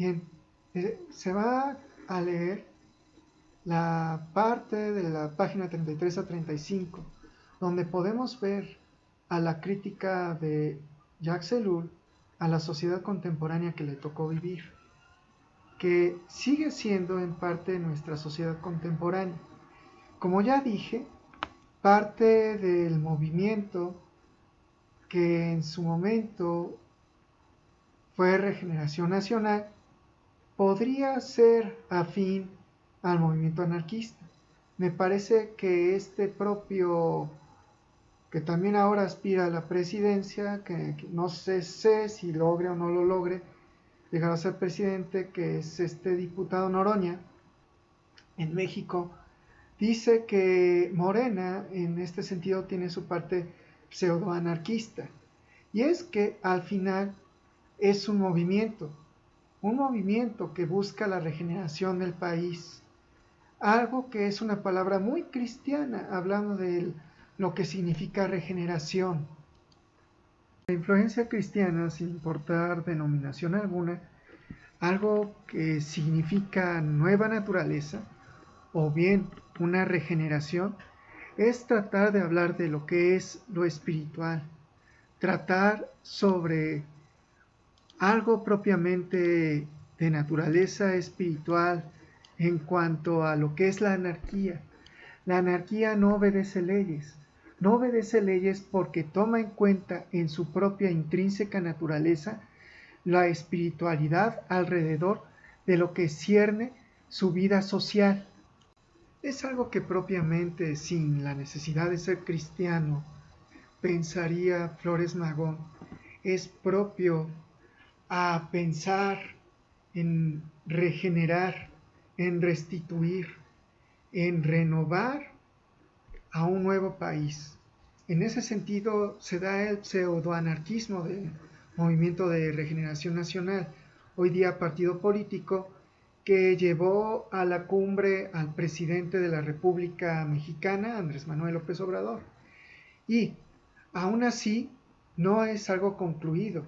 Bien, se va a leer la parte de la página 33 a 35, donde podemos ver a la crítica de Jacques Ellul a la sociedad contemporánea que le tocó vivir, que sigue siendo en parte nuestra sociedad contemporánea. Como ya dije, parte del movimiento que en su momento fue Regeneración Nacional podría ser afín al movimiento anarquista. Me parece que este propio, que también ahora aspira a la presidencia, que no sé si logre o no lo logre llegar a ser presidente, que es este diputado Noroña en México, dice que Morena en este sentido tiene su parte pseudoanarquista. Y es que al final es un movimiento que busca la regeneración del país, algo que es una palabra muy cristiana, hablando de lo que significa regeneración. La influencia cristiana, sin importar denominación alguna, algo que significa nueva naturaleza o bien una regeneración, es tratar de hablar de lo que es lo espiritual, tratar sobre algo propiamente de naturaleza espiritual en cuanto a lo que es la anarquía. La anarquía no obedece leyes, no obedece leyes porque toma en cuenta en su propia intrínseca naturaleza la espiritualidad alrededor de lo que cierne su vida social. Es algo que propiamente, sin la necesidad de ser cristiano, pensaría Flores Magón, es propio a pensar en regenerar, en restituir, en renovar a un nuevo país. En ese sentido se da el pseudoanarquismo del Movimiento de Regeneración Nacional, hoy día partido político, que llevó a la cumbre al presidente de la República Mexicana, Andrés Manuel López Obrador. Y aún así no es algo concluido.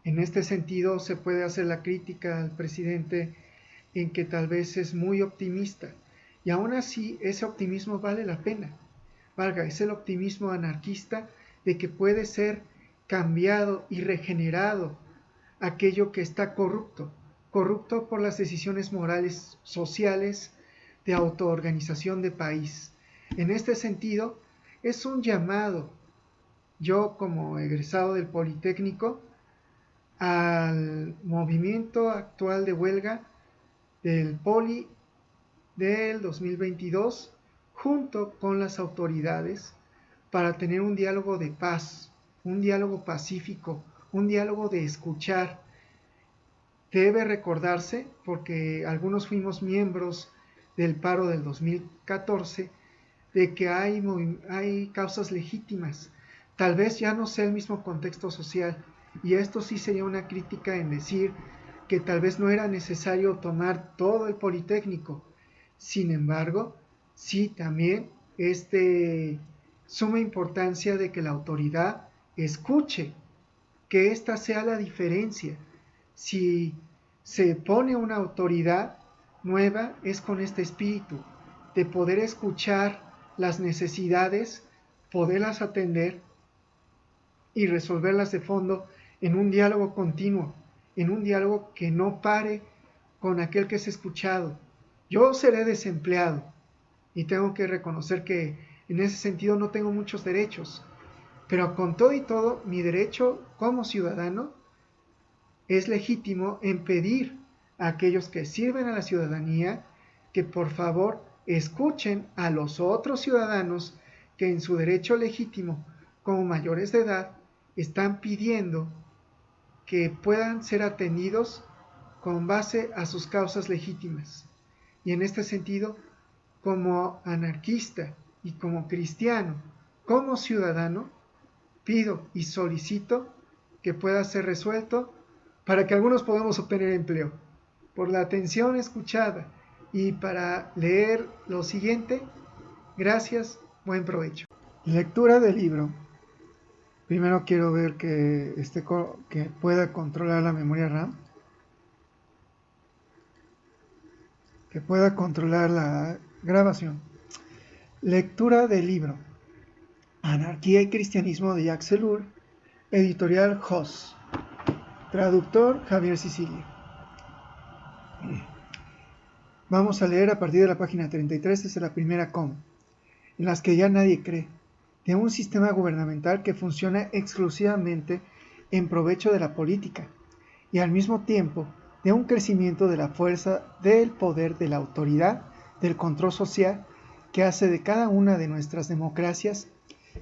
En este sentido se puede hacer la crítica al presidente en que tal vez es muy optimista, y aún así ese optimismo vale la pena. Valga, es el optimismo anarquista de que puede ser cambiado y regenerado aquello que está corrupto, corrupto por las decisiones morales sociales de autoorganización de país. En este sentido, es un llamado, yo como egresado del Politécnico, al movimiento actual de huelga del Poli del 2022 junto con las autoridades para tener un diálogo de paz, un diálogo pacífico, un diálogo de escuchar. Debe recordarse, porque algunos fuimos miembros del paro del 2014, de que hay causas legítimas. Tal vez ya no sea el mismo contexto social, y esto sí sería una crítica en decir que tal vez no era necesario tomar todo el Politécnico. Sin embargo, sí también es de suma importancia de que la autoridad escuche, que esta sea la diferencia. Si se pone una autoridad nueva es con este espíritu de poder escuchar las necesidades, poderlas atender y resolverlas de fondo en un diálogo continuo, en un diálogo que no pare con aquel que es escuchado. Yo seré desempleado y tengo que reconocer que en ese sentido no tengo muchos derechos, pero con todo y todo, mi derecho como ciudadano es legítimo en pedir a aquellos que sirven a la ciudadanía que por favor escuchen a los otros ciudadanos que en su derecho legítimo como mayores de edad están pidiendo que puedan ser atendidos con base a sus causas legítimas. Y en este sentido, como anarquista y como cristiano, como ciudadano, pido y solicito que pueda ser resuelto para que algunos podamos obtener empleo. Por la atención escuchada y para leer lo siguiente, gracias, buen provecho. Lectura del libro. Primero quiero ver que pueda controlar la memoria RAM. que pueda controlar la grabación. Lectura del libro Anarquía y Cristianismo de Jacques Ellul, editorial Hoss, traductor Javier Sicilia. Vamos a leer a partir de la página 33 desde la primera coma, en las que ya nadie cree, de un sistema gubernamental que funciona exclusivamente en provecho de la política y al mismo tiempo de un crecimiento de la fuerza, del poder, de la autoridad, del control social que hace de cada una de nuestras democracias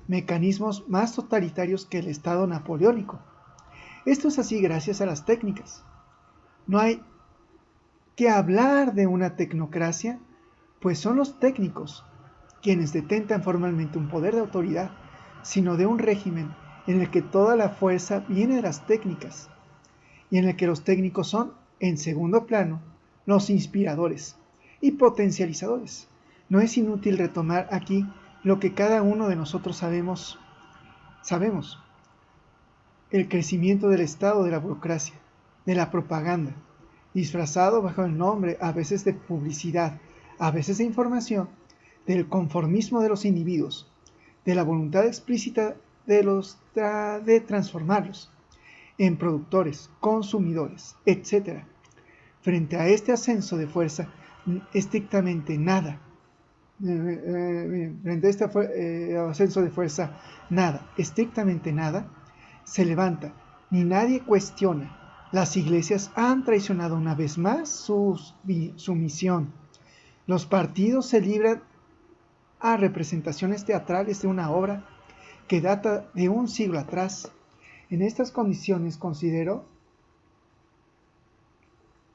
mecanismos más totalitarios que el Estado napoleónico. Esto es así gracias a las técnicas. No hay que hablar de una tecnocracia, pues son los técnicos quienes detentan formalmente un poder de autoridad, sino de un régimen en el que toda la fuerza viene de las técnicas y en el que los técnicos son, en segundo plano, los inspiradores y potencializadores. No es inútil retomar aquí lo que cada uno de nosotros sabemos. El crecimiento del Estado, de la burocracia, de la propaganda, disfrazado bajo el nombre a veces de publicidad, a veces de información, del conformismo de los individuos, de la voluntad explícita de transformarlos en productores, consumidores, etc. Frente a este ascenso de fuerza, estrictamente nada, estrictamente nada, se levanta, ni nadie cuestiona. Las iglesias han traicionado una vez más su misión. Los partidos se libran a representaciones teatrales de una obra que data de un siglo atrás. En estas condiciones considero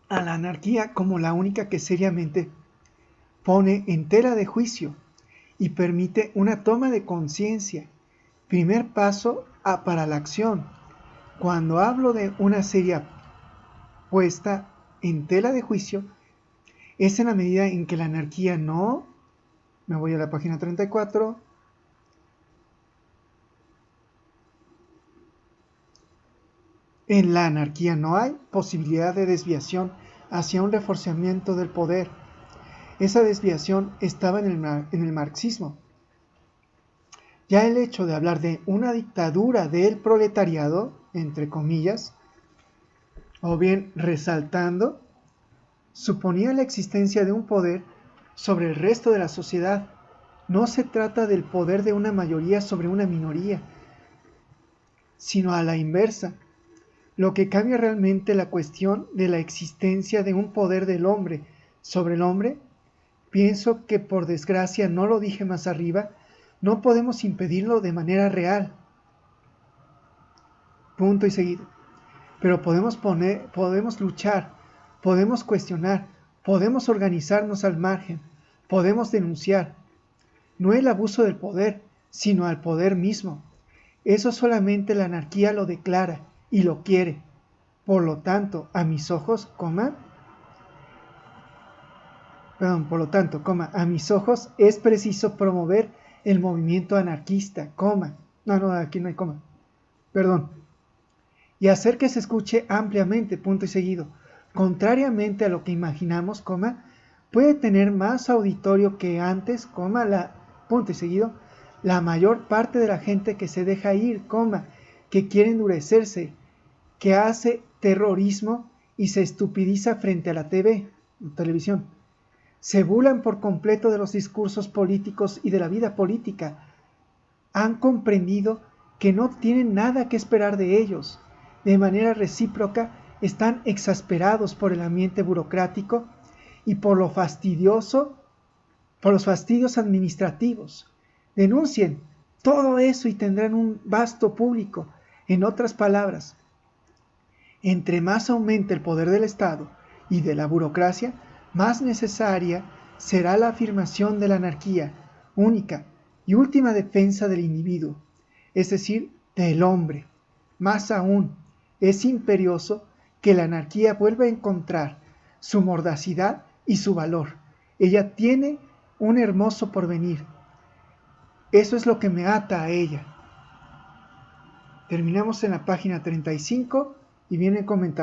a la anarquía como la única que seriamente pone en tela de juicio y permite una toma de conciencia, primer paso para la acción. Cuando hablo de una seria puesta en tela de juicio, es en la medida en que la anarquía no, me voy a la página 34, en la anarquía no hay posibilidad de desviación hacia un reforzamiento del poder. Esa desviación estaba en el marxismo. Ya el hecho de hablar de una dictadura del proletariado, entre comillas, o bien resaltando, suponía la existencia de un poder sobre el resto de la sociedad. No se trata del poder de una mayoría sobre una minoría, sino a la inversa. Lo que cambia realmente la cuestión de la existencia de un poder del hombre sobre el hombre, pienso que por desgracia no lo dije más arriba, no podemos impedirlo de manera real. Punto y seguido. Pero podemos luchar, podemos cuestionar, podemos organizarnos al margen, podemos denunciar. No el abuso del poder, sino al poder mismo. Eso solamente la anarquía lo declara y lo quiere. Por lo tanto, a mis ojos, a mis ojos es preciso promover el movimiento anarquista, aquí no hay coma, y hacer que se escuche ampliamente, punto y seguido. Contrariamente a lo que imaginamos, puede tener más auditorio que antes, punto y seguido, la mayor parte de la gente que se deja ir, que quiere endurecerse, que hace terrorismo y se estupidiza frente a la televisión. Se burlan por completo de los discursos políticos y de la vida política. Han comprendido que no tienen nada que esperar de ellos. De manera recíproca, están exasperados por el ambiente burocrático y por los fastidios administrativos. Denuncien todo eso y tendrán un vasto público. En otras palabras, entre más aumente el poder del Estado y de la burocracia, más necesaria será la afirmación de la anarquía, única y última defensa del individuo, es decir, del hombre. Más aún, es imperioso que la anarquía vuelva a encontrar su mordacidad y su valor. Ella tiene un hermoso porvenir. Eso es lo que me ata a ella. Terminamos en la página 35 y viene el comentario.